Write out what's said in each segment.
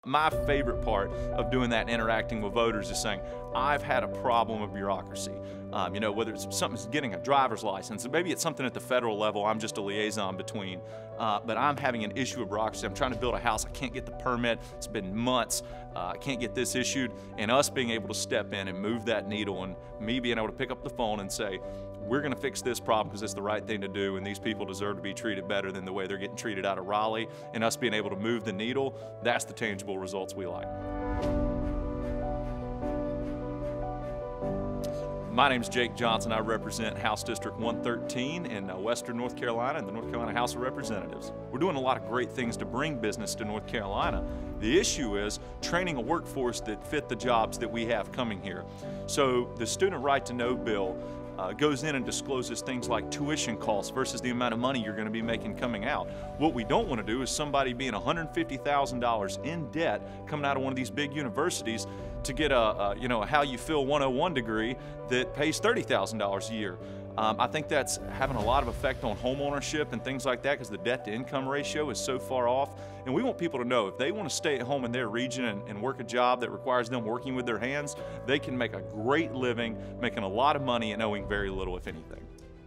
My favorite part of doing that and interacting with voters is saying, I've had a problem with bureaucracy. You know, whether it's something getting a driver's license, and maybe it's something at the federal level I'm just a liaison between, but I'm having an issue with bureaucracy. I'm trying to build a house, I can't get the permit, it's been months, I can't get this issued, and us being able to step in and move that needle, and me being able to pick up the phone and say, we're going to fix this problem because it's the right thing to do, and these people deserve to be treated better than the way they're getting treated out of Raleigh, and us being able to move the needle, that's the tangible results we like. My name's Jake Johnson. I represent House District 113 in Western North Carolina and the North Carolina House of Representatives. We're doing a lot of great things to bring business to North Carolina. The issue is training a workforce that fit the jobs that we have coming here. So the Student Right to Know bill goes in and discloses things like tuition costs versus the amount of money you're going to be making coming out. What we don't want to do is somebody being $150,000 in debt coming out of one of these big universities to get a How You Feel 101 degree that pays $30,000 a year. I think that's having a lot of effect on home ownership and things like that because the debt-to-income ratio is so far off. And we want people to know if they want to stay at home in their region and work a job that requires them working with their hands, they can make a great living, making a lot of money and owing very little, if anything.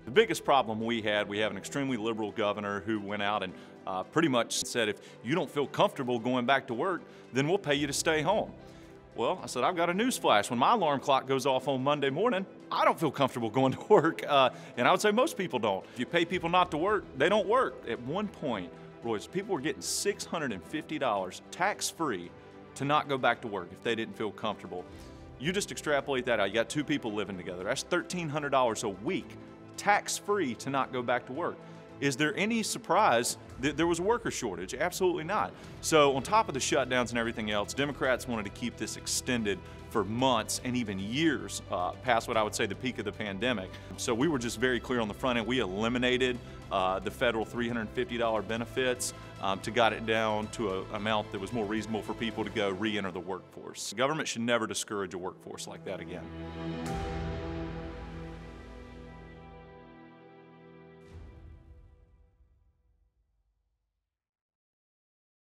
The biggest problem we have an extremely liberal governor who went out and pretty much said, if you don't feel comfortable going back to work, then we'll pay you to stay home. Well, I said, I've got a news flash. When my alarm clock goes off on Monday morning, I don't feel comfortable going to work. And I would say most people don't. If you pay people not to work, they don't work. At one point, Royce, people were getting $650 tax-free to not go back to work if they didn't feel comfortable. You just extrapolate that out. You got two people living together. That's $1,300 a week, tax-free to not go back to work. Is there any surprise that there was a worker shortage? Absolutely not. So on top of the shutdowns and everything else, Democrats wanted to keep this extended for months and even years past what I would say the peak of the pandemic. So we were just very clear on the front end. We eliminated the federal $350 benefits to got it down to an amount that was more reasonable for people to go re-enter the workforce. The government should never discourage a workforce like that again.